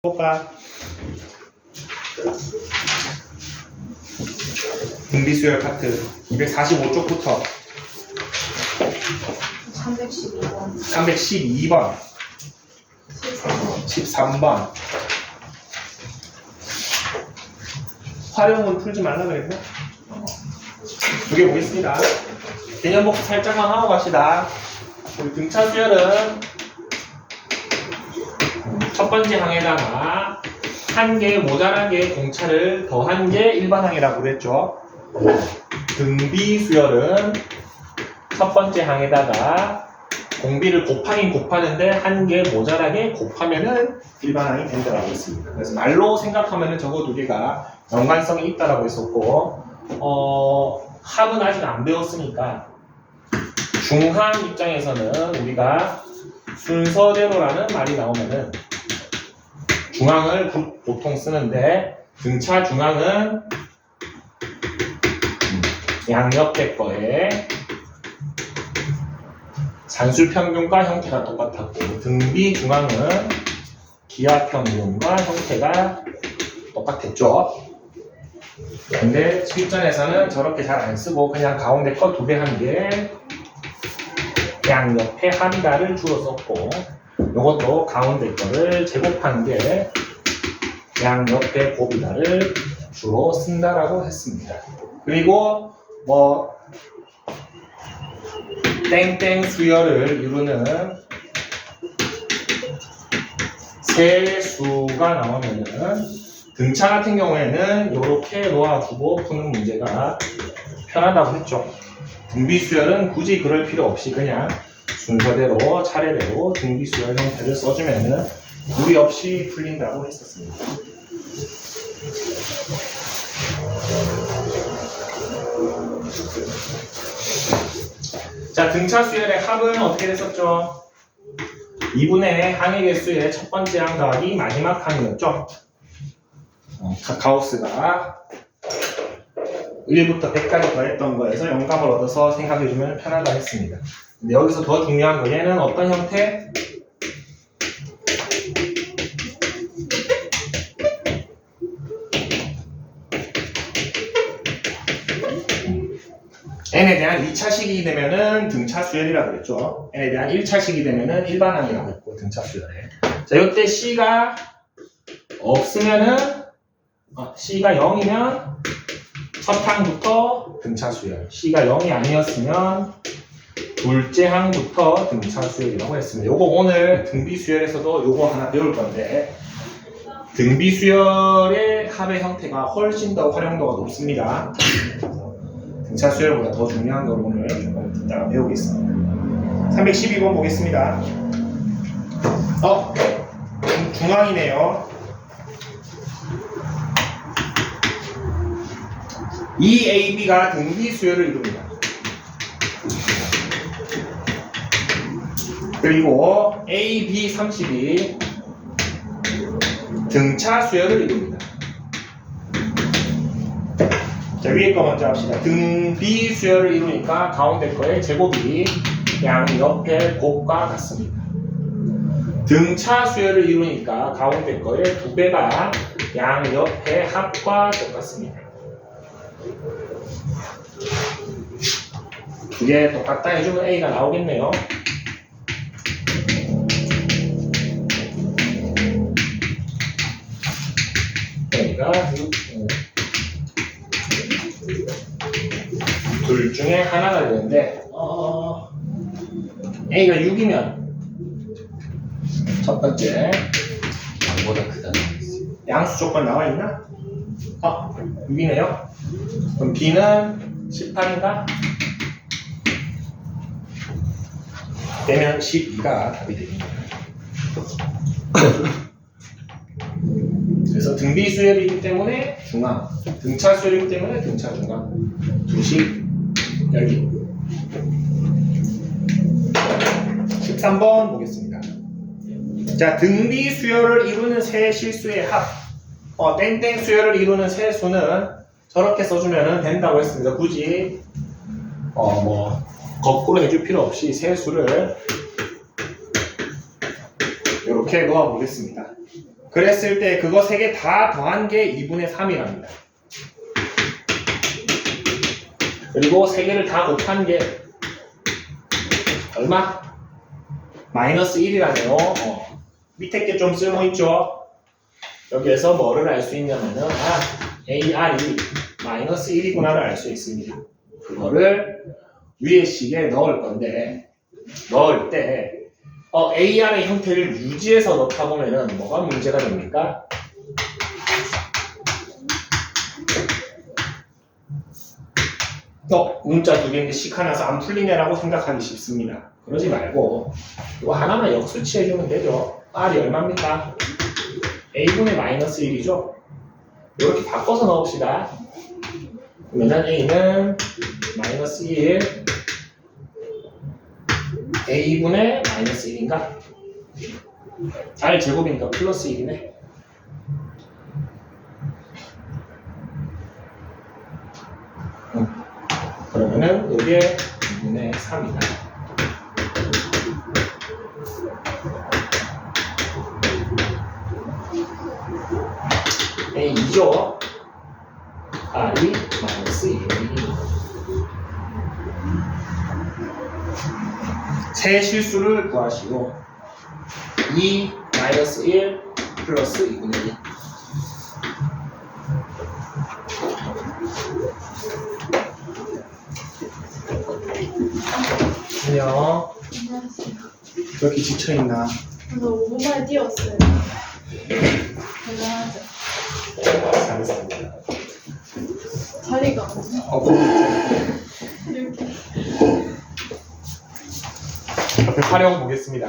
볼까? 등비수열 파트 245쪽부터 312번 312번 13번 활용은 풀지 말라 그랬나? 두 개 보겠습니다. 개념 복습 살짝만 하고 갑시다. 우리 등차 수열은 첫 번째 항에다가 한 개 모자란 개의 공차를 더한 게 일반 항이라고 그랬죠. 등비 수열은 첫 번째 항에다가 공비를 곱하긴 곱하는데 한 개 모자라게 곱하면은 일반 항이 된다라고 했습니다. 그래서 말로 생각하면은 저거 두 개가 연관성이 있다라고 했었고, 합은 아직 안 배웠으니까 중항 입장에서는 우리가 순서대로라는 말이 나오면은 중항을 보통 쓰는데 등차 중항은 양옆에 거에 산술평균과 형태가 똑같았고 등비 중항은 기하평균과 형태가 똑같았죠. 근데 실전에서는 저렇게 잘 안 쓰고 그냥 가운데 거 두 개 한 개 양옆에 합이다를 주로 썼고, 요것도 가운데 거를 제곱한 게 양옆에 곱이다를 주로 쓴다라고 했습니다. 그리고 뭐 땡땡 수열을 이루는 세 수가 나오면은 등차 같은 경우에는 이렇게 놓아주고 푸는 문제가 편하다고 했죠. 등비 수열은 굳이 그럴 필요 없이 그냥 순서대로 차례대로 등비 수열 형태를 써주면은 무리 없이 풀린다고 했었습니다. 자, 등차 수열의 합은 어떻게 됐었죠? 2분의 항의 개수의 첫 번째 항 더하기 마지막 항이었죠. 가우스가 1부터 100까지 더했던 거에서 영감을 얻어서 생각해주면 편하다 했습니다. 근데 여기서 더 중요한 거, 얘는 어떤 형태? n에 대한 2차식이 되면은 등차 수열이라고 그랬죠. n에 대한 1차식이 되면은 일반항이라고 했고, 등차 수열에. 자, 이때 c가 없으면은 c가 0이면 첫 항부터 등차 수열, c가 0이 아니었으면 둘째 항부터 등차 수열이라고 했습니다. 요거 오늘 등비 수열에서도 요거 하나 배울 건데, 등비 수열의 합의 형태가 훨씬 더 활용도가 높습니다. 등차 수열보다 더 중요한 걸 오늘 조금 이따가 배우겠습니다. 312번 보겠습니다. 중항이네요. 이 AB가 등비 수열을 이룹니다. 그리고 AB30이 등차 수열을 이룹니다. 자, 위에 거 먼저 합시다. 등비 수열을 이루니까 가운데 거의 제곱이 양옆의 곱과 같습니다. 등차 수열을 이루니까 가운데 거의 두 배가 양옆의 합과 똑같습니다. 두 개 똑같다 해주면 A가 나오겠네요. A가 6, 둘 중에 하나가 되는데 A가 6이면 첫 번째 양보다 크다는 양수 조건 나와 있나? 6이네요. 그럼 B는 18인가? 되면 12가 답이 됩니다. 그래서 등비 수열이기 때문에 중항, 등차 수열이기 때문에 등차 중항, 두식 여기 13번 보겠습니다. 자, 등비 수열을 이루는 세 실수의 합, 땡땡 수열을 이루는 세 수는 저렇게 써주면 된다고 했습니다. 굳이 거꾸로 해줄 필요 없이 세 수를 이렇게 놓아 보겠습니다. 그랬을 때 그거 3개 다 더한 게 2분의 3이랍니다. 그리고 3개를 다 곱한 게 얼마? 마이너스 1이라네요. 밑에 게 좀 쓸모있죠? 여기에서 뭐를 알 수 있냐면은 AR이 마이너스 1이구나를 알 수 있습니다. 그거를 위에 식에 넣을 건데 넣을 때 AR의 형태를 유지해서 넣다 보면은 뭐가 문제가 됩니까? 문자 2개인데 식 하나서 안 풀리네라고 생각하기 쉽습니다. 그러지 말고 이거 하나만 역수치해주면 되죠. R이 얼마입니까? A분의 마이너스 1이죠. 이렇게 바꿔서 넣읍시다. 그러면 A는 마이너스 1 A분의 마이너스 1인가? R 제곱이니까 플러스 1이네. 그러면은 이게 2분의 3이다. A2죠. R이 마이너스 1. 세 실수를 구하시고 2 마이너스 1 플러스 2분의 1. 안녕. 안녕하세요. 왜 이렇게 지쳐있나? 저 5분 만에 뛰었어요. 대단하죠. 잘했습니다. 자리가 없네. 이렇게. 옆에 활용 보겠습니다.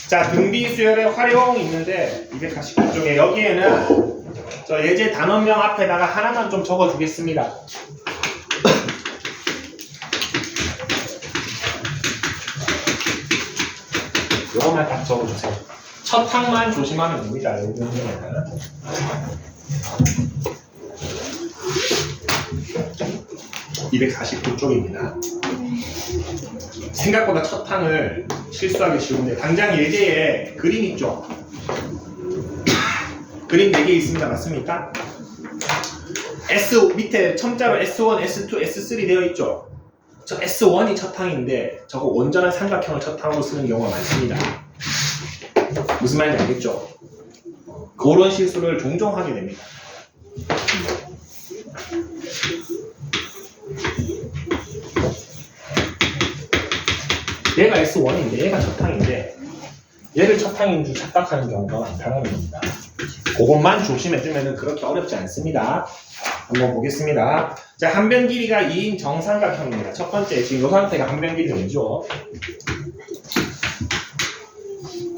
자, 등비 수열의 활용이 있는데 249쪽에 여기에는 저 예제 단원명 앞에다가 하나만 좀 적어주겠습니다. 요것만 딱 적어주세요. 첫 항만 조심하면 됩니다. 여기 문제는. (249쪽입니다) 생각보다 첫 항을 실수하기 쉬운데 당장 예제에 그림 있죠? 그림 4개 있습니다. 맞습니까? S 밑에 첨자로 S1, S2, S3 되어 있죠? 저 S1이 첫 항인데 저거 온전한 삼각형을 첫 항으로 쓰는 경우가 많습니다. 무슨 말인지 알겠죠? 그런 실수를 종종 하게 됩니다. 얘가 S1인데 얘가 첫 항인데 얘를 첫 항인 줄 착각하는 경우가 많다는 겁니다. 그것만 조심해주면 그렇게 어렵지 않습니다. 한번 보겠습니다. 자, 한 변 길이가 2인 정삼각형입니다. 첫 번째, 지금 이 상태가 한 변 길이 되죠.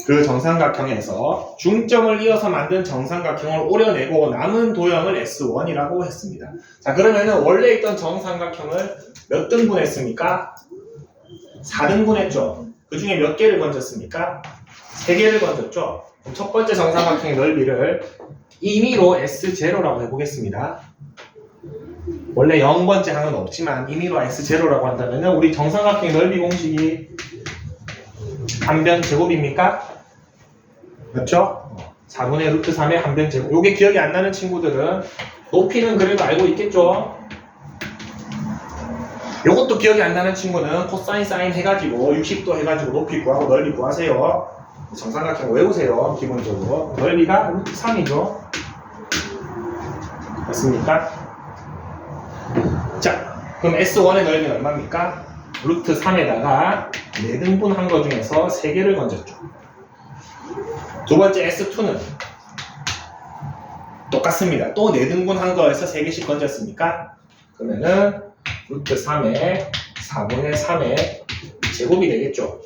그 정삼각형에서 중점을 이어서 만든 정삼각형을 오려내고 남은 도형을 S1이라고 했습니다. 자, 그러면은 원래 있던 정삼각형을 몇 등분 했습니까? 4등분 했죠. 그 중에 몇 개를 건졌습니까? 3개를 건졌죠. 그럼 첫 번째 정삼각형의 넓이를 임의로 S0라고 해보겠습니다. 원래 0번째 항은 없지만 임의로 S0라고 한다면 우리 정삼각형의 넓이 공식이 한변 제곱입니까? 맞죠? 4분의 루트 3의 한변 제곱. 요게 기억이 안 나는 친구들은 높이는 그래도 알고 있겠죠? 요것도 기억이 안 나는 친구는 코사인 사인 해가지고 60도 해가지고 높이 구하고 넓이 구하세요. 정삼각형 외우세요. 기본적으로 넓이가 루트 3이죠. 맞습니까? 자, 그럼 S1의 넓이는 얼마입니까? 루트 3에다가 4등분 한 거 중에서 3개를 건졌죠. 두 번째 S2는 똑같습니다. 또 4등분 한 거에서 3개씩 건졌습니까? 그러면은 루트 3에 4분의 3의 제곱이 되겠죠.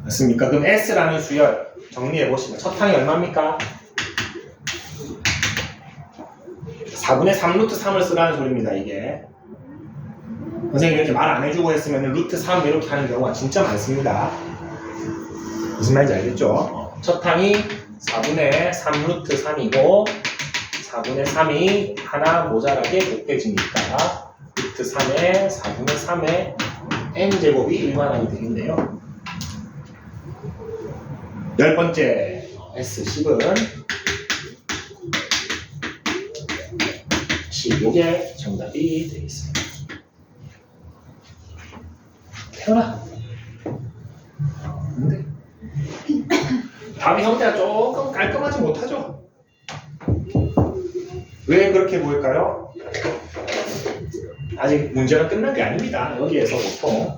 맞습니까? 그럼 S라는 수열 정리해 보시면 첫 항이 얼마입니까? 4분의 3 루트 3을 쓰라는 소리입니다. 이게 선생님이 이렇게 말 안 해주고 했으면 루트 3 이렇게 하는 경우가 진짜 많습니다. 무슨 말인지 알겠죠? 첫 항이 4분의 3 루트 3이고 4분의 3이 하나 모자라게 곱해지니까 루트 3에 4분의 3의 n제곱이 일반항이 되겠네요. 10번째 S10은 10, 요게 정답이 되겠습니다. 태어나. 근데 답의 형태가 조금 깔끔하지 못하죠? 왜 그렇게 보일까요? 아직 문제가 끝난 게 아닙니다. 여기에서 보통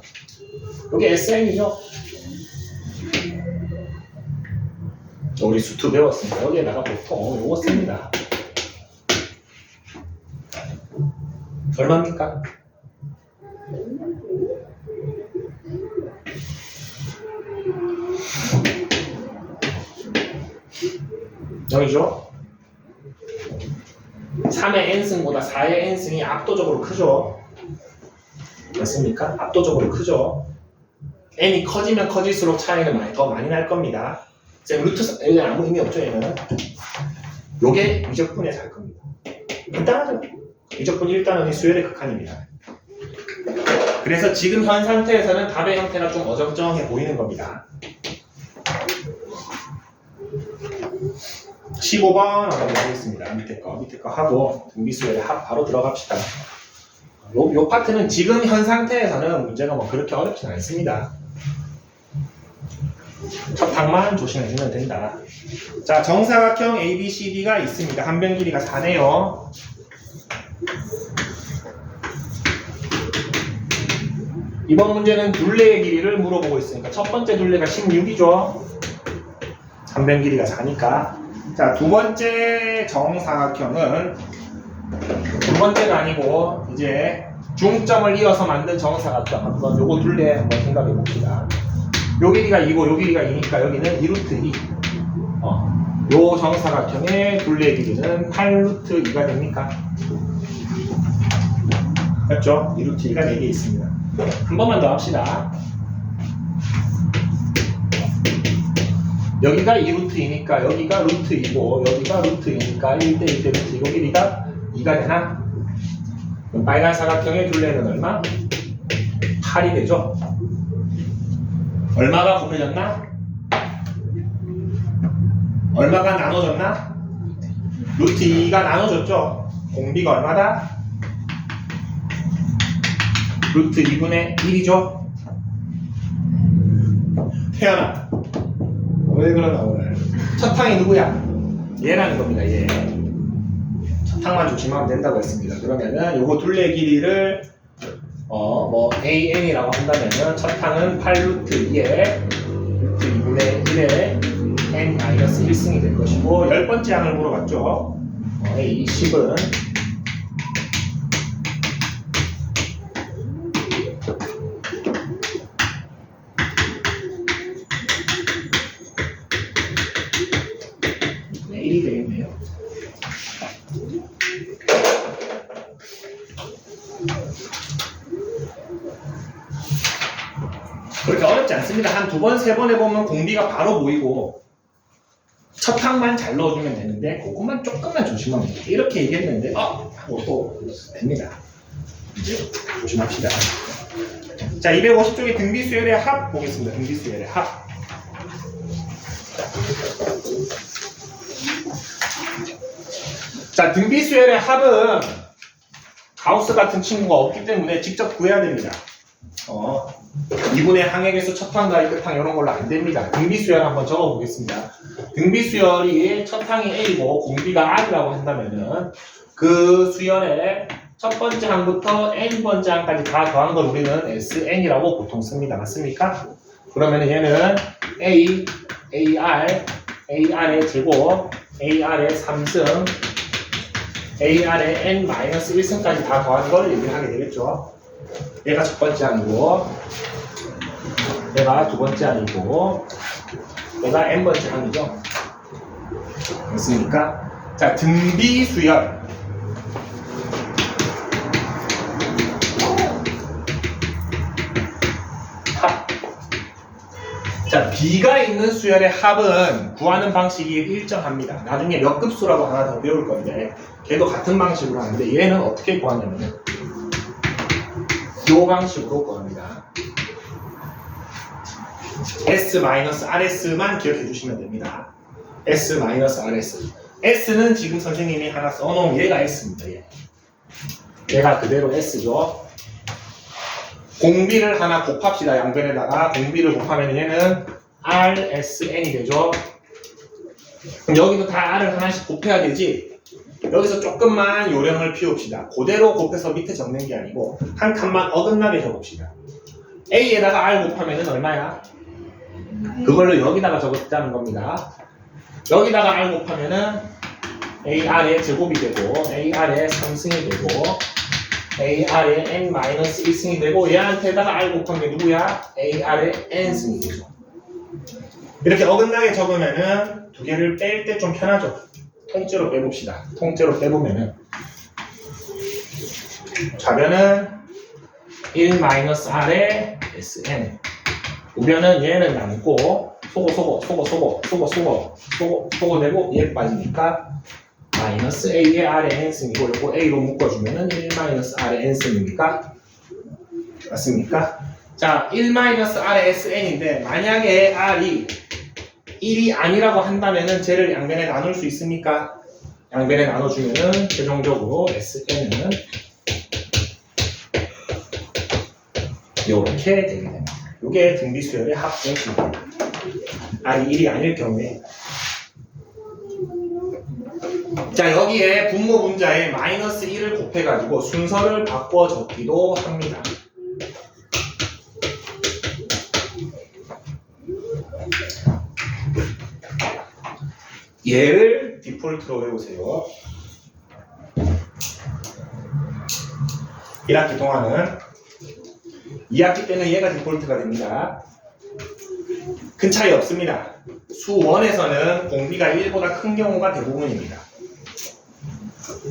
여기 SN이죠? 우리 수투 배웠으니까 여기에다가 보통 요거 씁니다. 얼마입니까? 여기죠? 3의 n승보다 4의 n승이 압도적으로 크죠? 맞습니까? 압도적으로 크죠? n이 커지면 커질수록 차이는 더 많이 날 겁니다. 쌤 루트 여기 아무 의미 없죠? 얘는 요게 미적분에 살 겁니다. 간단하죠? 미적분 1단원이 수열의 극한입니다. 그래서 지금 현 상태에서는 답의 형태가 좀 어정쩡해 보이는 겁니다. 15번 한번 하겠습니다. 밑에 거 하고 등비수열의 합 바로 들어갑시다. 요 파트는 지금 현 상태에서는 문제가 뭐 그렇게 어렵진 않습니다. 첫 항만 조심해주면 된다. 자, 정사각형 ABCD가 있습니다. 한 변 길이가 4네요. 이번 문제는 둘레의 길이를 물어보고 있으니까 첫 번째 둘레가 16이죠. 한 변 길이가 4니까. 자, 두 번째 정사각형은 두 번째가 아니고 이제 중점을 이어서 만든 정사각형 한번 요거 둘레 한번 생각해 봅시다. 요 길이가 2고 요 길이가 2니까 여기는 2루트 2. 요 정사각형의 둘레의 길이는 8루트 2가 됩니까? 맞죠? 2루트 2가 4개 있습니다. 한 번만 더 합시다. 여기가 2루트 2니까 여기가 루트 2고 여기가 루트 2니까 1대 1대 루트 2. 요 길이가 2가 되나? 그럼 빨간 사각형의 둘레는 얼마? 8이 되죠? 얼마가 곱해졌나? 얼마가 나눠졌나? 루트 2가 나눠졌죠? 공비가 얼마다? 루트 2분의 1이죠? 태연아 왜 그러나 오늘 첫 항이 누구야? 얘라는 겁니다. 얘. 첫 항만 조심하면 된다고 했습니다. 그러면은 요거 둘레 길이를 뭐 AN이라고 한다면은 첫 항은 8루트 2에 루트 2분의 1에 N-1승이 될 것이고 10번째 항을 물어봤죠. A10은 네, 1이 되겠네요. 그렇게 어렵지 않습니다. 한 두 번, 세 번 해보면 공비가 바로 보이고 첫 항만 잘 넣어주면 되는데 그것만 조금만 조심하면 돼요. 이렇게 얘기했는데 하고 또 됩니다. 이제 조심합시다. 자, 250쪽에 등비수열의 합 보겠습니다. 등비수열의 합. 자, 등비수열의 합은 가우스 같은 친구가 없기 때문에 직접 구해야 됩니다. 2분의 항액에서 첫 항 더하기 끝 항 이런 걸로 안 됩니다. 등비수열 한번 적어 보겠습니다. 등비수열이 첫 항이 A고 공비가 R이라고 한다면은 그 수열의 첫 번째 항부터 N번째 항까지 다 더한 걸 우리는 SN이라고 보통 씁니다. 맞습니까? 그러면은 얘는 A, AR, AR의 제곱, AR의 3승, AR의 N-1승까지 다 더한 걸 얘기를 하게 되겠죠. 얘가 첫 번째 항이고 얘가 두 번째 항이고 얘가 n번째 항이죠. 됐습니까? 자, 등비수열 합. 자, B가 있는 수열의 합은 구하는 방식이 일정합니다. 나중에 몇 급수라고 하나 더 배울 건데 걔도 같은 방식으로 하는데 얘는 어떻게 구하냐면 이 방식으로 구합니다. S-RS만 기억해 주시면 됩니다. S-RS. S는 지금 선생님이 하나 써놓은 얘가 S입니다. 얘가 그대로 S죠. 공비를 하나 곱합시다. 양변에다가 공비를 곱하면 얘는 RSN이 되죠. 그럼 여기도 다 R을 하나씩 곱해야 되지. 여기서 조금만 요령을 피웁시다. 그대로 곱해서 밑에 적는 게 아니고 한 칸만 어긋나게 적읍시다. A에다가 R 곱하면 얼마야? 그걸로 여기다가 적었다는 겁니다. 여기다가 R 곱하면은 AR의 제곱이 되고 AR의 3승이 되고 AR의 N-1승이 되고 얘한테다가 R 곱한 게 누구야? AR의 N승이 되죠. 이렇게 어긋나게 적으면은 두 개를 뺄 때 좀 편하죠. 통째로 빼봅시다. 통째로 빼보면은 좌변은 1-R의 SN, 우변은 얘는 남고 소고 되고 얘 빠지니까 마이너스 A의 R의 N승이고 요거 A로 묶어주면은 1-R의 N승입니까? 맞습니까? 자, 1-R의 SN인데 만약에 R이 1이 아니라고 한다면은 쟤를 양변에 나눌 수 있습니까? 양변에 나눠주면은 최종적으로 SN은 이렇게 되게 됩니다. 이게 등비수열의 합성식입니다. R이 1이 아닐 경우에. 자, 여기에 분모 분자에 마이너스 1을 곱해가지고 순서를 바꿔 적기도 합니다. 얘를 디폴트로 외우세요. 1학기 동안은 2학기 때는 얘가 디폴트가 됩니다. 큰 차이 없습니다. 수 1에서는 공비가 1보다 큰 경우가 대부분입니다.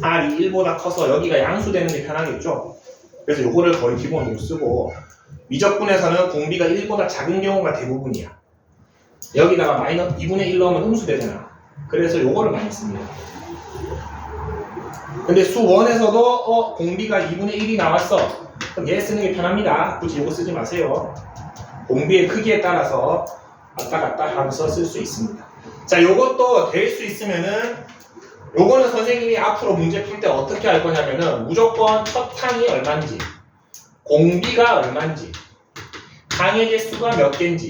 R이 1보다 커서 여기가 양수되는 게 편하겠죠. 그래서 요거를 거의 기본으로 쓰고 미적분에서는 공비가 1보다 작은 경우가 대부분이야. 여기다가 마이너스 2분의 1 넣으면 음수되잖아. 그래서 요거를 많이 씁니다. 근데 수 1에서도 공비가 2분의 1이 나왔어. 그럼 얘 쓰는 게 편합니다. 굳이 요거 쓰지 마세요. 공비의 크기에 따라서 왔다 갔다 하면서 쓸 수 있습니다. 자, 요것도 될 수 있으면은 요거는 선생님이 앞으로 문제 풀 때 어떻게 할 거냐면은 무조건 첫 항이 얼마인지, 공비가 얼마인지, 항의 개수가 몇 개인지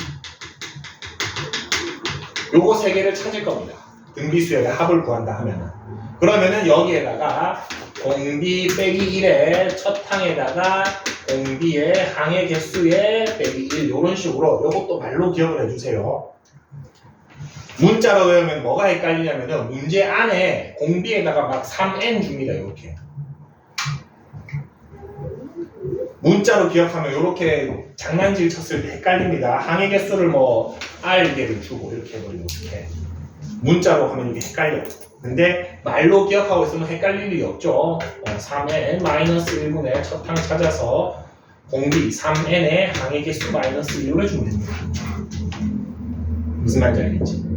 요거 세 개를 찾을 겁니다. 등비수열의 합을 구한다 하면은. 그러면은 여기에다가 공비 빼기 1에 첫 항에다가 공비의 항의 개수에 빼기 1 이런 식으로 요것도 말로 기억을 해주세요. 문자로 외우면 뭐가 헷갈리냐면은 문제 안에 공비에다가 막 3n 줍니다. 이렇게 문자로 기억하면 이렇게 장난질 쳤을 때 헷갈립니다. 항의 개수를 뭐 r개를 주고 이렇게 해버리고 이렇게 문자로 하면 이게 헷갈려요. 근데 말로 기억하고 있으면 헷갈릴 일이 없죠. 3n 마이너스 1분의 첫 항 찾아서 공비 3n의 항의 개수 마이너스 1로 해주면 됩니다. 무슨 말인지 알겠지?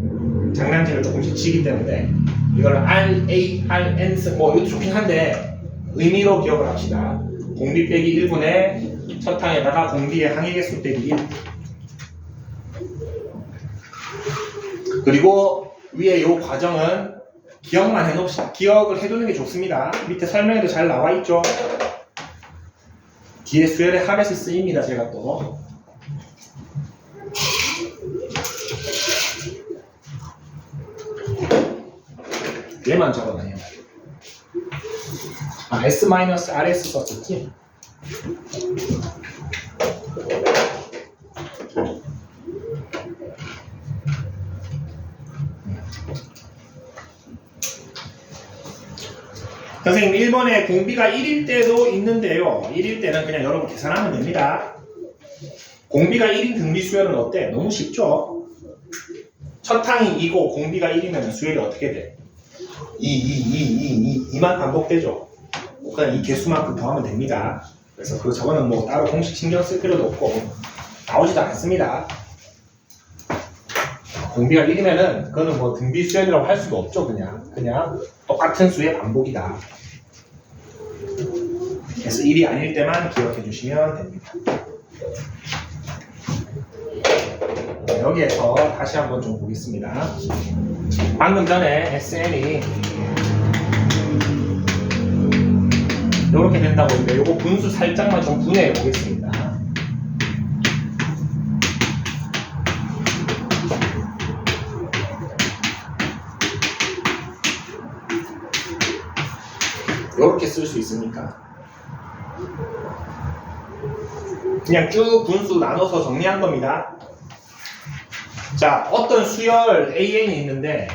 장난질을 조금씩 치기 때문에 이걸 R, A, R, N 뭐 이것도 좋긴 한데 의미로 기억을 합시다. 공비 빼기 1분의 첫 항에다가 공비의 항의 개수 빼기 1. 그리고 위에 이 과정은 기억만 해놓읍시다. 기억을 해두는 게 좋습니다. 밑에 설명에도 잘 나와 있죠. 뒤에 수열의 합에서 쓰입니다. 제가 또 얘만 적어놔요. S-RS 썼었지? 선생님 1번에 공비가 1일 때도 있는데요. 1일 때는 그냥 여러분 계산하면 됩니다. 공비가 1인 등비수열은 어때? 너무 쉽죠? 첫 항이 2고 공비가 1이면 수열이 어떻게 돼? 2만 반복되죠. 그냥 이 개수만큼 더하면 됩니다. 그래서 저거는 뭐 따로 공식 신경 쓸 필요도 없고 나오지도 않습니다. 공비가 1이면은 그거는 뭐 등비수열이라고 할 수도 없죠. 그냥 똑같은 수의 반복이다. 그래서 1이 아닐 때만 기억해 주시면 됩니다. 여기에서 다시 한번 좀 보겠습니다. 방금 전에 SN이 이렇게 된다고 했는데 요거 분수 살짝만 좀 분해해 보겠습니다. 이렇게 쓸 수 있으니까 그냥 쭉 분수 나눠서 정리한 겁니다. 자, 어떤 수열 AN이 있는데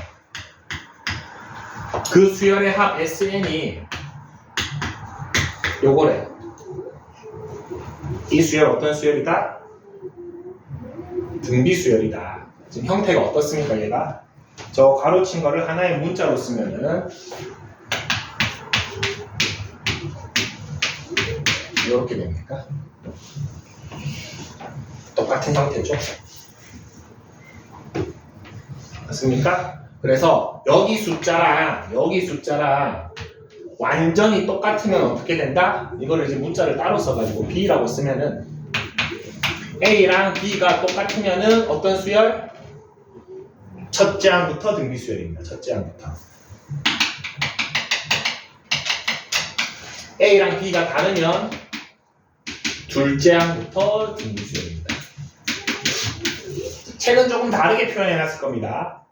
그 수열의 합 SN이 요거래. 이 수열 어떤 수열이다? 등비 수열이다. 지금 형태가 어떻습니까 얘가? 저 가로친 거를 하나의 문자로 쓰면은 이렇게 됩니까? 똑같은 형태죠. 맞습니까? 그래서 여기 숫자랑 완전히 똑같으면 어떻게 된다? 이거를 이제 문자를 따로 써가지고 B라고 쓰면은 A랑 B가 똑같으면은 어떤 수열? 첫째 항부터 등비 수열입니다. 첫째 항부터. A랑 B가 다르면 둘째 항부터 등비 수열입니다. 책은 조금 다르게 표현해놨을 겁니다.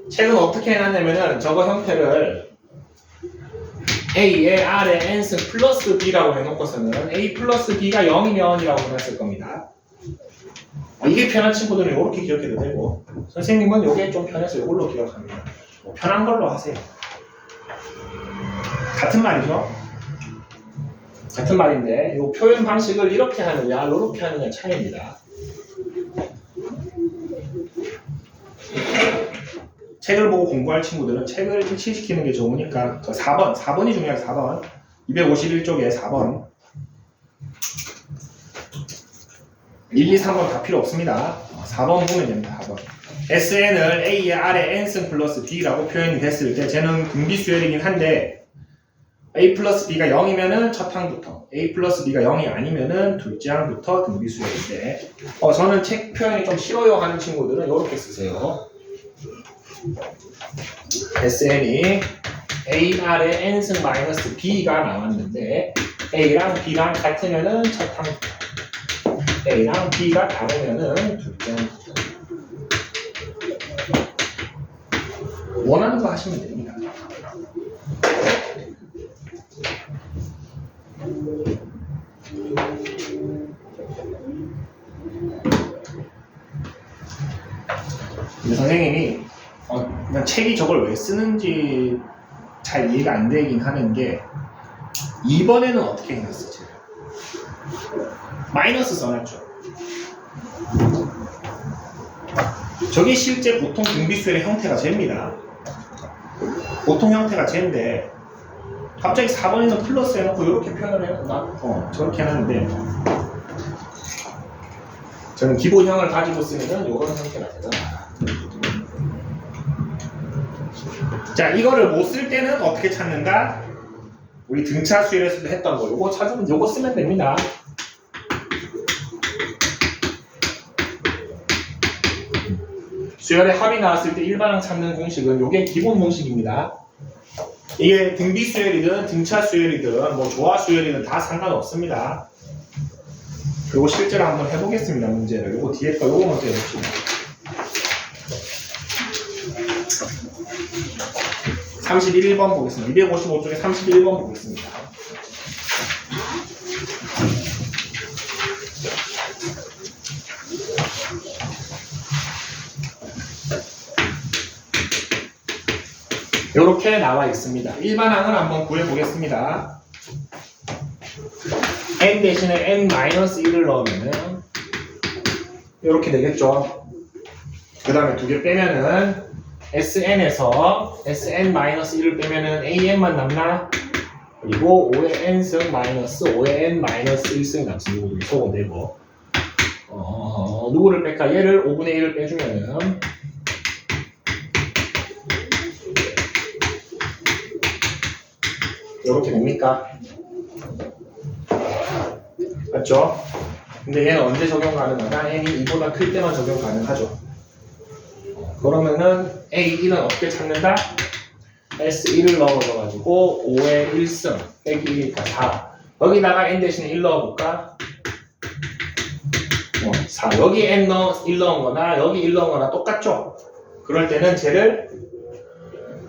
책은 어떻게 해놨냐면은 저거 형태를 A의 R의 N승 플러스 B라고 해놓고서는 A 플러스 B가 0이면 이라고 해놨을 겁니다. 이게 편한 친구들은 이렇게 기억해도 되고 선생님은 이게 좀 편해서 이걸로 기억합니다. 편한 걸로 하세요. 같은 말이죠. 같은 말인데 이 표현 방식을 이렇게 하느냐 이렇게 하느냐 차이입니다. 책을 보고 공부할 친구들은 책을 일치시키는 게 좋으니까 4번이 중요해요. 4번 251쪽에 4번 1, 2, 3번 다 필요 없습니다. 4번 보면 됩니다. 4번 SN을 A의 R의 N승 플러스 B라고 표현이 됐을 때 쟤는 등비수열이긴 한데 A 플러스 B가 0이면은 첫 항부터 A 플러스 B가 0이 아니면은 둘째 항부터 등비수열인데 저는 책 표현이 좀 싫어요 하는 친구들은 이렇게 쓰세요. SN이 A, R의 N승 마이너스 B가 나왔는데 A랑 B랑 같으면은 첫 항부터 A랑 B가 다르면은 둘째 항부터 원하는 거 하시면 됩니다. 근데 선생님이 그냥 책이 저걸 왜 쓰는지 잘 이해가 안 되긴 하는 게 2번에는 어떻게 해놨어 제가? 마이너스 써놨죠. 저게 실제 보통 등비수열의 형태가 쟤입니다. 보통 형태가 쟤인데 갑자기 4번에는 플러스 해놓고 이렇게 표현을 해놨나? 저렇게 해놨는데 저는 기본형을 가지고 쓰면은 이런 형태가 되잖아. 자, 이거를 못 쓸 때는 어떻게 찾는가? 우리 등차 수열에서도 했던 거 요거 찾으면 요거 쓰면 됩니다. 수열의 합이 나왔을 때 일반항 찾는 공식은 요게 기본 공식입니다. 이게 등비 수열이든 등차 수열이든 뭐 조화 수열이든 다 상관없습니다. 요거 실제로 한번 해보겠습니다. 문제를 요거 뒤에 거 요거 먼저 해봅시다. 31번 보겠습니다. 255쪽에 31번 보겠습니다. 이렇게 나와 있습니다. 일반항을 한번 구해보겠습니다. n 대신에 n-1을 넣으면 이렇게 되겠죠. 그 다음에 두 개 빼면은 SN에서 SN-1을 빼면은 AN만 남나? 그리고 5의 N승 마이너스 5의 N-1승 남습니다. 소거되고 누구를 뺄까? 얘를 5분의 1을 빼주면은 이렇게 됩니까? 맞죠? 근데 얘는 언제 적용 가능하다? n이 2보다 클 때만 적용 가능하죠. 그러면은 A1은 어떻게 찾는다? S1을 넣어줘가지고 5의 1승 빼기 1이니까 4. 여기다가 n 대신에 1 넣어볼까? 4. 여기 n 1 넣은 거나 여기 1 넣은 거나 똑같죠? 그럴 때는 쟤를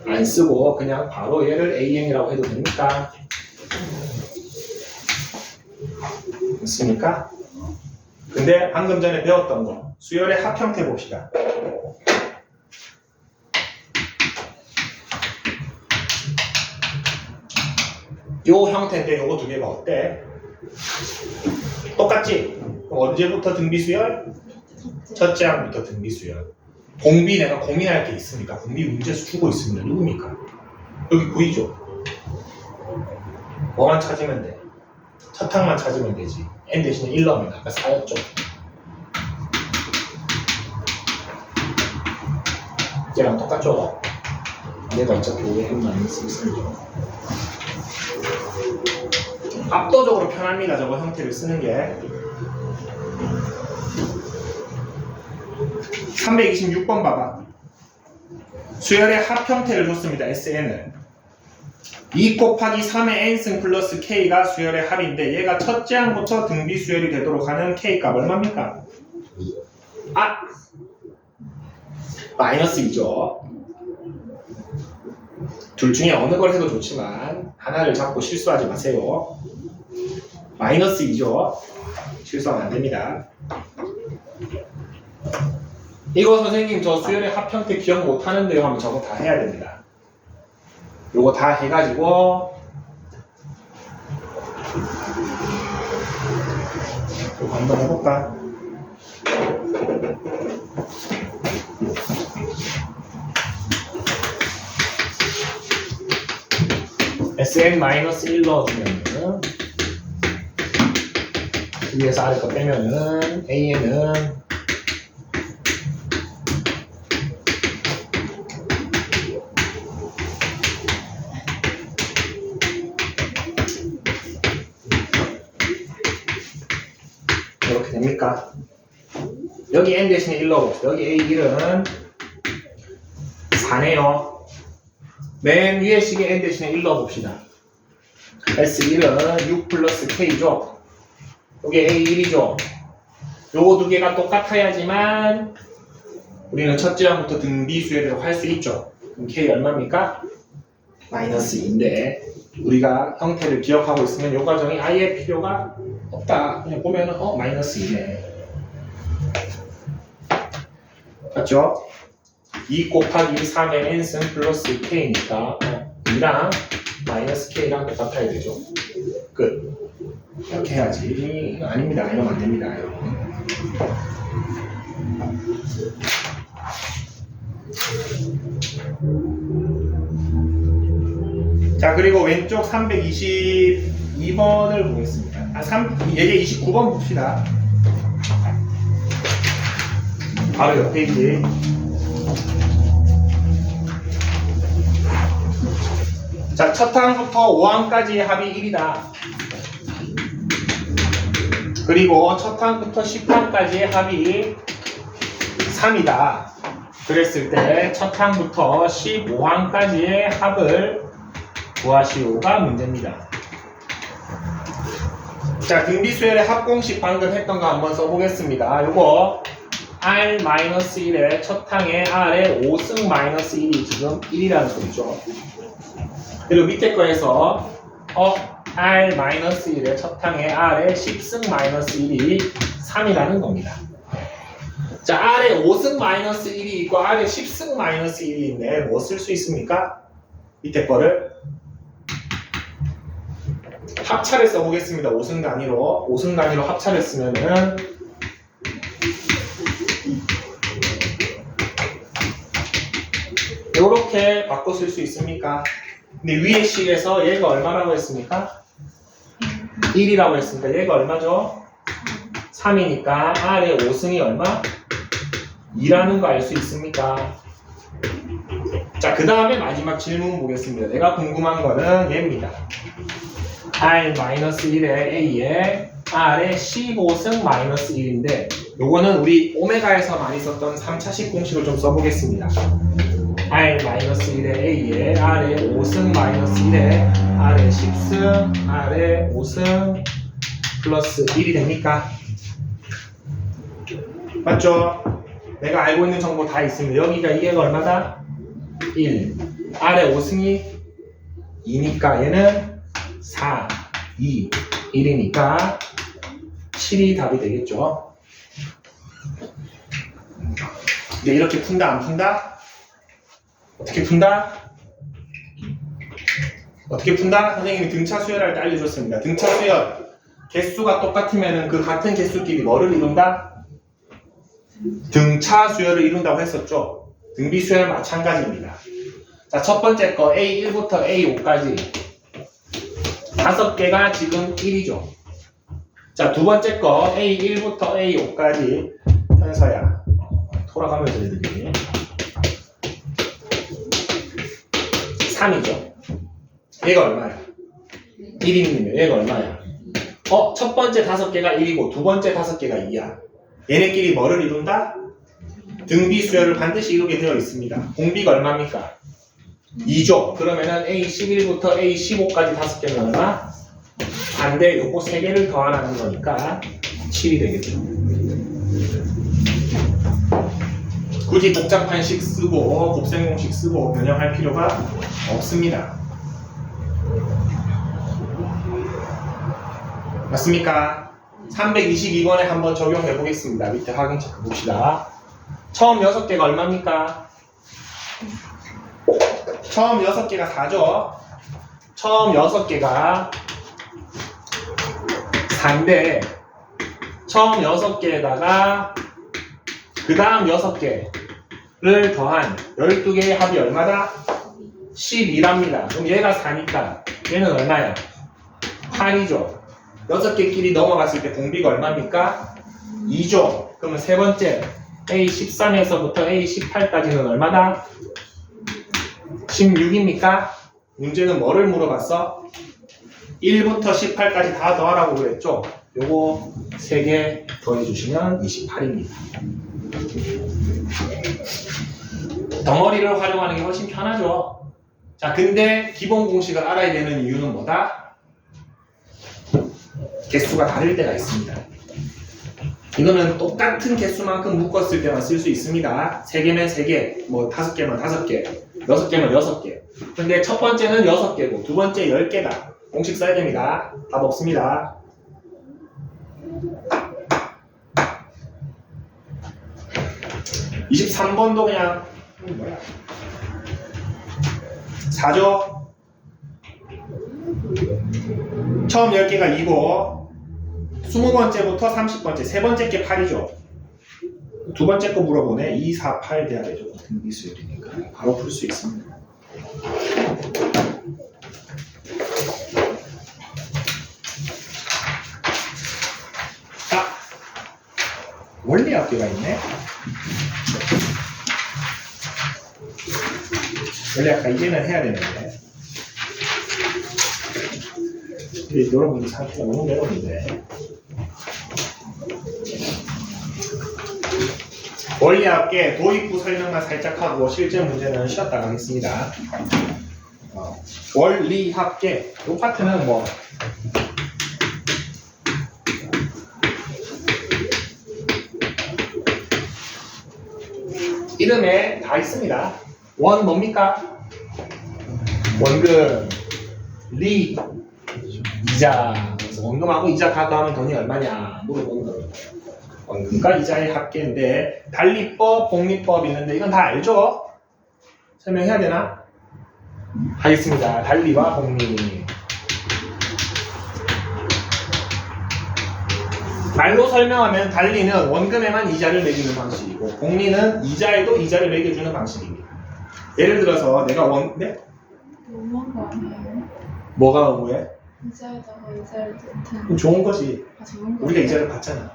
안 쓰고 그냥 바로 얘를 AN이라고 해도 됩니까? 됐습니까? 근데 방금 전에 배웠던 거 수열의 합 형태 봅시다. 요 형태인데 요거 두 개가 어때? 똑같지? 그럼 언제부터 등비수열? 첫째 항부터 등비수열. 공비 내가 고민할 게 있으니까 공비 문제수 주고 있습니다. 누굽니까? 여기 보이죠? 뭐만 찾으면 돼. 첫 항만 찾으면 되지. n 대신에 1 넣으면 아까 4였죠. 얘랑 똑같죠? 얘가 어차피 5의 n만 있으면 압도적으로 편합니다. 저거 형태를 쓰는 게. 326번 봐봐. 수열의 합 형태를 줬습니다. SN을. 2 곱하기 3의 n승 플러스 k가 수열의 합인데 얘가 첫째 항부터 등비 수열이 되도록 하는 k값 얼마입니까? 아! 마이너스 2죠. 둘 중에 어느 걸 해도 좋지만 하나를 잡고 실수하지 마세요. 마이너스 2죠. 실수하면 안 됩니다. 이거 선생님 저 수열의 합 형태 기억 못 하는데요 하면 저거 다 해야 됩니다. 요거 다 해가지고 요거 한번 해볼까? SN-1 넣어주면은 위에서 아래 거 빼면은 AN은 이렇게 됩니까? 여기 n 대신에 1 넣어봅시다. 여기 A1은 4네요. 맨 위에 식에 n 대신에 1 넣어봅시다. S1은 6 플러스 K죠. 여기 A1이죠. 요거 두 개가 똑같아야지만 우리는 첫째 항부터 등비수열이라고 할 수 있죠. 그럼 K 얼마입니까? 마이너스 2인데 우리가 형태를 기억하고 있으면 요 과정이 아예 필요가 없다. 그냥 보면은 마이너스 2네. 맞죠? 2 곱하기 3의 n승 플러스 k니까 2랑 마이너스 k랑 똑같아야 되죠. 끝. 이렇게 해야지. 아닙니다. 이러면 안 됩니다. 자, 그리고 왼쪽 322번을 보겠습니다. 얘 29번 봅시다. 바로 옆 페이지. 자, 첫 항부터 5항까지의 합이 1이다. 그리고 첫 항부터 10항까지의 합이 3이다. 그랬을 때 첫 항부터 15항까지의 합을 구하시오가 문제입니다. 자, 등비수열의 합공식 방금 했던 거 한번 써보겠습니다. 요거 R-1의 첫 항에 R에 5승 마이너스 1이 지금 1이라는 소리죠. 그리고 밑에 거에서 R-1의 첫 항에 R에 10승 마이너스 1이 3이라는 겁니다. 자, R에 5승 마이너스 1이 있고 R에 10승 마이너스 1이 있네. 뭐 쓸 수 있습니까? 밑에 거를 합차를 써보겠습니다. 5승 단위로. 5승 단위로 합차를 쓰면은 이렇게 바꿔 쓸 수 있습니까? 근데 위에 식에서 얘가 얼마라고 했습니까? 1이라고 했으니까 얘가 얼마죠? 3이니까 R의 5승이 얼마? 2라는 거 알 수 있습니까? 자, 그 다음에 마지막 질문 보겠습니다. 내가 궁금한 거는 얘입니다. R-1의 A에 R의 15승 마이너스 1인데 요거는 우리 오메가에서 많이 썼던 3차식 공식을 좀 써보겠습니다. R 마이너스 1의 A에 R의 5승 마이너스 1에 R의 10승 R의 5승 플러스 1이 됩니까? 맞죠? 내가 알고 있는 정보 다 있습니다. 여기가 이해가 얼마다? 1. R의 5승이 2니까 얘는 4, 2, 1이니까 7이 답이 되겠죠. 이제 이렇게 푼다 안 푼다? 어떻게 푼다? 어떻게 푼다? 선생님이 등차 수열할 때 알려줬습니다. 등차 수열 개수가 똑같으면 그 같은 개수끼리 뭐를 이룬다? 등차 수열을 이룬다고 했었죠. 등비 수열 마찬가지입니다. 자, 첫 번째 거 A1부터 A5까지 5개가 지금 1이죠. 자, 두 번째 거 A1부터 A5까지 현서야 돌아가면서 애들이 3이죠. 얘가 얼마야? 1인이면 얘가 얼마야? 첫 번째 5개가 1이고 두 번째 5개가 2야. 얘네끼리 뭐를 이룬다? 등비 수열을 반드시 이루게 되어 있습니다. 공비가 얼마입니까? 2죠. 그러면은 A11부터 A15까지 5개는 얼마? 반대 요거 3개를 더하는 거니까 7이 되겠죠. 굳이 복잡한식 쓰고 곱셈공식 쓰고 변형할 필요가 없습니다. 맞습니까? 322번에 한번 적용해 보겠습니다. 밑에 확인 체크 봅시다. 처음 6개가 얼마입니까? 처음 6개가 4죠? 처음 6개가 4인데 처음 6개에다가 그 다음 6개를 더한 12개의 합이 얼마다? 12랍니다. 그럼 얘가 4니까 얘는 얼마야? 8이죠. 6개끼리 넘어갔을 때 공비가 얼마입니까? 2죠. 그러면 세 번째 A13에서부터 A18까지는 얼마다? 16입니까? 문제는 뭐를 물어봤어? 1부터 18까지 다 더하라고 그랬죠? 요거 3개 더해주시면 28입니다. 덩어리를 활용하는 게 훨씬 편하죠? 자, 근데 기본 공식을 알아야 되는 이유는 뭐다? 개수가 다를 때가 있습니다. 이거는 똑같은 개수만큼 묶었을 때만 쓸 수 있습니다. 3개면 3개, 뭐 5개면 5개, 6개면 6개. 근데 첫 번째는 6개고 두 번째 10개다. 공식 써야 됩니다. 답 없습니다. (23번도) 그냥 뭐야? 4죠? 처음 10개가 2고 20번째부터 30번째 세 번째 게 8이죠. 두 번째 거 물어보네. 2, 4, 8 돼야 되죠. 등비수열이니까 바로 풀 수 있습니다. 자, 원리 합계가 있네. 원리 아까 이제는 해야 되는데 여러분들 상태가 너무 매운데 원리 합계 도입부 설명만 살짝 하고 실제 문제는 쉬었다 가겠습니다. 원리 합계 이 파트는 뭐 이름에 다 있습니다. 원 뭡니까? 원금, 리, 이자. 그래서 원금하고 이자 다 더하면 돈이 얼마냐 물어보는 겁니다. 원금과 이자의 합계인데 달리법, 복리법 있는데 이건 다 알죠? 설명해야 되나? 하겠습니다. 달리와 복리. 말로 설명하면 달리는 원금에만 이자를 매기는 방식이고 복리는 이자에도 이자를 매겨주는 방식입니다. 예를 들어서 내가 네? 너무한 거 아니에요? 뭐가 너무해? 이자에다가 이자를 넣든. 그럼 좋은 거지. 아, 좋은 거. 우리가 이자를 받잖아.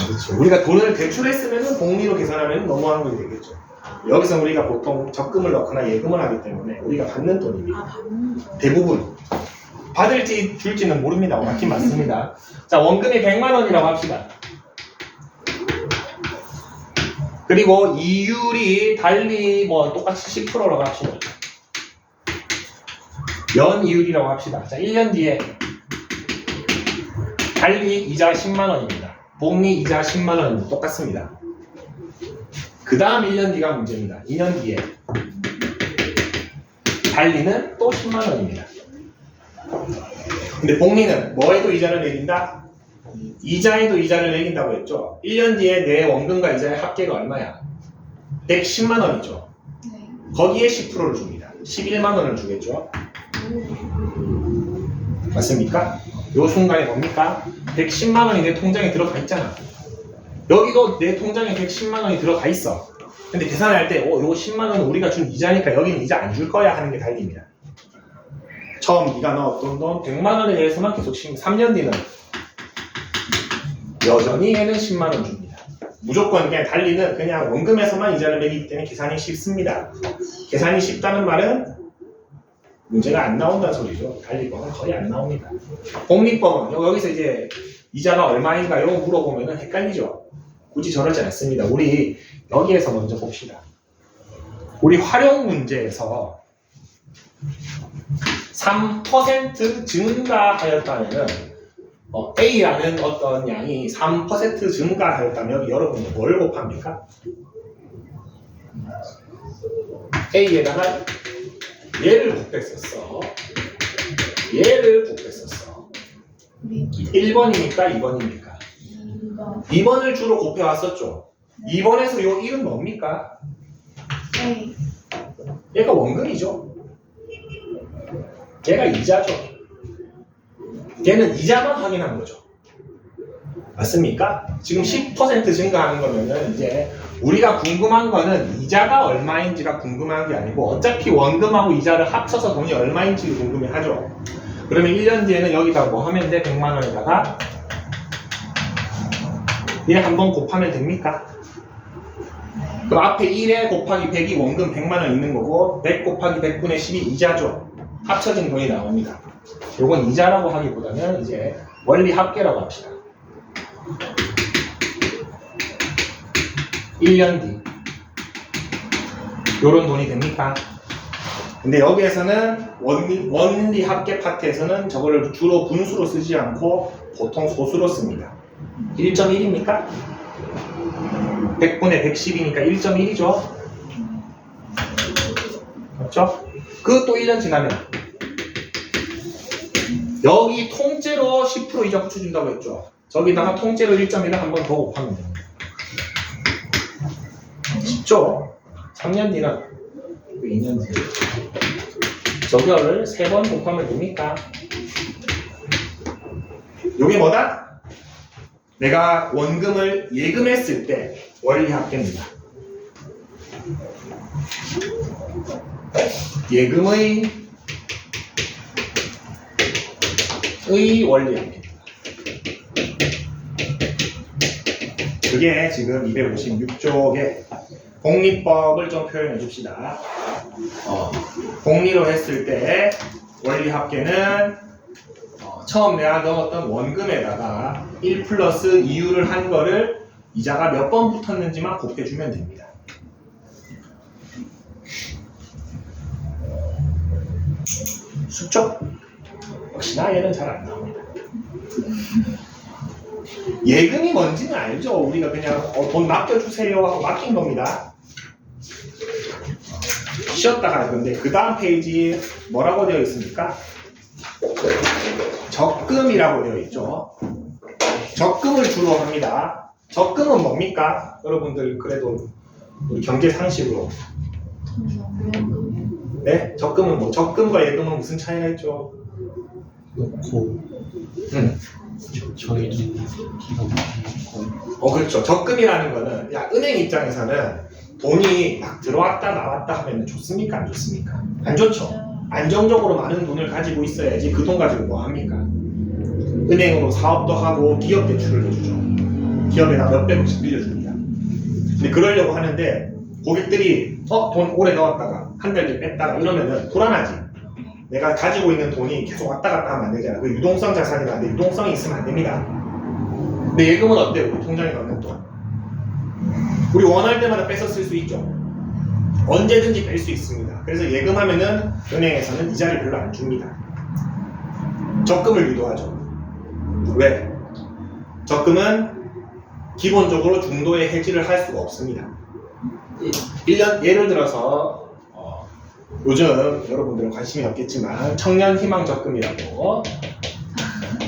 그렇죠. 우리가 돈을 대출했으면 복리로 계산하면 너무하는 것이 되겠죠. 여기서 우리가 보통 적금을 넣거나 예금을 하기 때문에 우리가 받는 돈입니다. 아, 받는 거. 대부분. 받을지 줄지는 모릅니다. 맞긴 맞습니다. 자, 원금이 100만 원이라고 합시다. 그리고 이율이 달리 뭐 똑같이 10%라고 합시다. 연 이율이라고 합시다. 자, 1년 뒤에 달리 이자 10만 원입니다. 복리 이자 10만 원입니다. 똑같습니다. 그 다음 1년 뒤가 문제입니다. 2년 뒤에 달리는 또 10만 원입니다. 근데 복리는 뭐에도 이자를 매긴다? 이자에도 이자를 매긴다고 했죠. 1년 뒤에 내 원금과 이자의 합계가 얼마야? 110만 원이죠. 네. 거기에 10%를 줍니다. 11만 원을 주겠죠. 맞습니까? 요 순간에 뭡니까? 110만 원이 내 통장에 들어가 있잖아. 여기도 내 통장에 110만 원이 들어가 있어. 근데 계산할 때 요거 10만 원은 우리가 준 이자니까 여기는 이자 안 줄 거야 하는 게 달리입니다. 처음 네가 넣었던 돈 100만 원에 대해서만 계속 3년 뒤는 여전히 얘는 10만 원 줍니다. 무조건 그냥 달리는 그냥 원금에서만 이자를 매기기 때문에 계산이 쉽습니다. 계산이 쉽다는 말은 문제가 안 나온다는 소리죠. 달리법은 거의 안 나옵니다. 복리법은 여기서 이제 이자가 얼마인가요? 물어보면 헷갈리죠. 굳이 저러지 않습니다. 우리 여기에서 먼저 봅시다. 우리 활용 문제에서 3% 증가하였다면 A라는 어떤 양이 3% 증가하였다면 여기 여러분들 뭘 곱합니까? A에다가 얘를 곱했었어. 얘를 곱했었어. 우리 1번이니까 2번입니까? 2번 2번을 주로 곱해왔었죠. 2번에서 요 1은 뭡니까? A 얘가 원금이죠. 얘가 이자죠. 얘는 이자만 확인한 거죠. 맞습니까? 지금 10% 증가하는 거면은 이제 우리가 궁금한 거는 이자가 얼마인지가 궁금한 게 아니고 어차피 원금하고 이자를 합쳐서 돈이 얼마인지 궁금해 하죠. 그러면 1년 뒤에는 여기다 뭐 하면 돼? 100만 원에다가 얘 한번 곱하면 됩니까? 그 앞에 1에 곱하기 100이 원금 100만 원 있는 거고 100 곱하기 100분의 10이 이자죠. 합쳐진 돈이 나옵니다. 요건 이자라고 하기보다는 이제 원리 합계라고 합시다. 1년 뒤 요런 돈이 됩니까? 근데 여기에서는 원리 합계 파트에서는 저거를 주로 분수로 쓰지 않고 보통 소수로 씁니다. 1.1입니까? 100분의 110이니까 1.1이죠. 맞죠? 그것도 1년 지나면 여기 통째로 10% 이자 붙여준다고 했죠. 저기다가 통째로 1.1을 한 번 더 곱하면 됩니다. 쉽죠? 3년 뒤는 2년 뒤 저거를 3번 곱하면 됩니까? 요게 뭐다? 내가 원금을 예금했을 때 원리 합계입니다. 예금의 원리 합계입니다. 그게 지금 256쪽에 복리법을 좀 표현해 줍시다. 복리로 했을 때 원리 합계는 처음 내가 넣었던 원금에다가 1 플러스 이율을 한 거를 이자가 몇 번 붙었는지만 곱해주면 됩니다. 쉽죠? 역시나 얘는 잘 안 나옵니다. 예금이 뭔지는 알죠? 우리가 그냥 돈 맡겨주세요 하고 맡긴 겁니다. 쉬었다가 근데 그 다음 페이지 뭐라고 되어 있습니까? 적금이라고 되어 있죠. 적금을 주로 합니다. 적금은 뭡니까? 여러분들 그래도 우리 경제 상식으로 네? 적금은 뭐? 적금과 예금은 무슨 차이가 있죠? 놓고 저희도 그렇죠. 적금이라는 거는 야 은행 입장에서는 돈이 막 들어왔다 나왔다 하면 좋습니까? 안 좋습니까? 안 좋죠. 안정적으로 많은 돈을 가지고 있어야지 그 돈 가지고 뭐 합니까? 은행으로 사업도 하고 기업 대출을 해주죠. 기업에다 몇백억씩 빌려줍니다. 근데 그러려고 하는데 고객들이 돈 오래 넣었다가 한 달 뒤에 뺐다가 이러면은 불안하지. 내가 가지고 있는 돈이 계속 왔다 갔다 하면 안 되잖아. 그 유동성 자산이라는데 유동성이 있으면 안 됩니다. 근데 예금은 어때요? 우리 통장에 넣는 돈. 우리 원할 때마다 뺏어 쓸 수 있죠. 언제든지 뺄 수 있습니다. 그래서 예금하면은 은행에서는 이자를 별로 안 줍니다. 적금을 유도하죠. 왜? 적금은 기본적으로 중도에 해지를 할 수가 없습니다. 1년 예를 들어서 요즘 여러분들은 관심이 없겠지만 청년희망적금이라고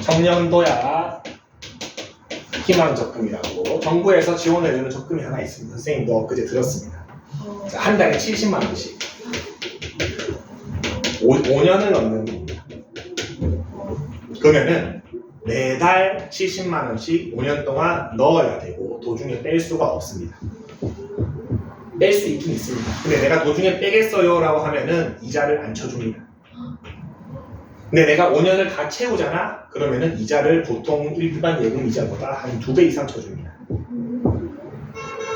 청년도야 희망적금이라고 정부에서 지원을 해주는 적금이 하나 있습니다. 선생님도 그제 들었습니다. 자, 한 달에 70만 원씩 5년을 넣는 겁니다. 그러면은 매달 70만 원씩 5년 동안 넣어야 되고 도중에 뺄 수가 없습니다. 뺄 수 있긴 있습니다. 근데 내가 도중에 빼겠어요 라고 하면은 이자를 안 쳐줍니다. 근데 내가 5년을 다 채우잖아? 그러면은 이자를 보통 일반 예금 이자보다 한 2배 이상 쳐줍니다.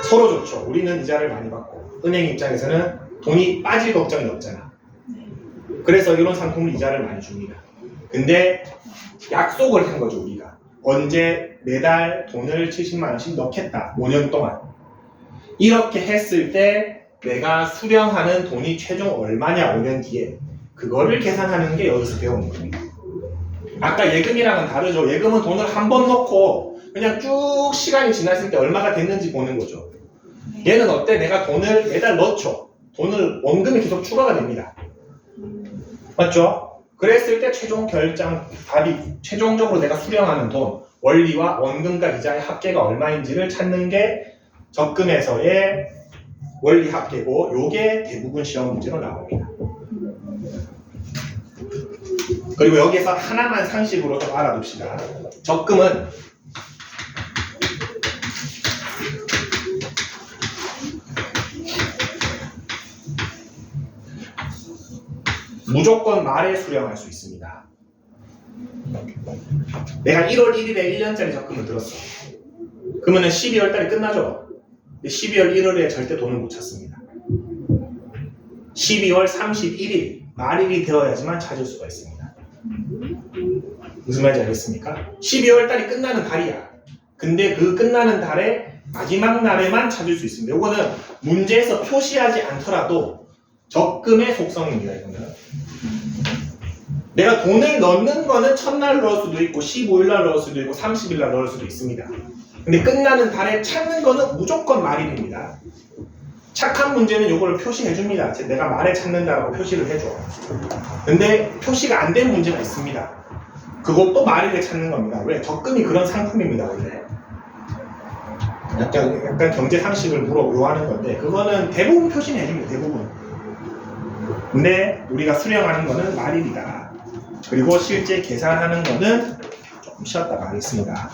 서로 좋죠. 우리는 이자를 많이 받고 은행 입장에서는 돈이 빠질 걱정이 없잖아. 그래서 이런 상품을 이자를 많이 줍니다. 근데 약속을 한 거죠, 우리가. 언제 매달 돈을 70만 원씩 넣겠다. 5년 동안. 이렇게 했을 때 내가 수령하는 돈이 최종 얼마냐 5년 뒤에 그거를 계산하는 게 여기서 배우는 겁니다. 아까 예금이랑은 다르죠. 예금은 돈을 한 번 넣고 그냥 쭉 시간이 지났을 때 얼마가 됐는지 보는 거죠. 얘는 어때? 내가 돈을 매달 넣죠. 돈을 원금이 계속 추가가 됩니다. 맞죠? 그랬을 때 최종 결정 답이 최종적으로 내가 수령하는 돈 원리와 원금과 이자의 합계가 얼마인지를 찾는 게 적금에서의 원리 합계고 요게 대부분 시험 문제로 나옵니다. 그리고 여기서 하나만 상식으로 좀 알아둡시다. 적금은 무조건 말에 수령할 수 있습니다. 내가 1월 1일에 1년짜리 적금을 들었어. 그러면은 12월 달에 끝나죠. 12월 1월에 절대 돈을 못 찾습니다. 12월 31일 말일이 되어야지만 찾을 수가 있습니다. 무슨 말인지 알겠습니까? 12월 달이 끝나는 달이야. 근데 그 끝나는 달의 마지막 날에만 찾을 수 있습니다. 이거는 문제에서 표시하지 않더라도 적금의 속성입니다. 이거는 내가 돈을 넣는 거는 첫날 넣을 수도 있고 15일 날 넣을 수도 있고 30일 날 넣을 수도 있습니다. 근데 끝나는 달에 찾는 거는 무조건 말일입니다. 착한 문제는 이걸 표시해 줍니다. 내가 말에 찾는다고 표시를 해줘. 근데 표시가 안 된 문제가 있습니다. 그것도 말일에 찾는 겁니다. 왜? 적금이 그런 상품입니다. 원래 약간 경제 상식을 요하는 건데 그거는 대부분 표시는 해줍니다. 대부분. 근데 우리가 수령하는 거는 말일이다. 그리고 실제 계산하는 거는 조금 쉬었다가 하겠습니다.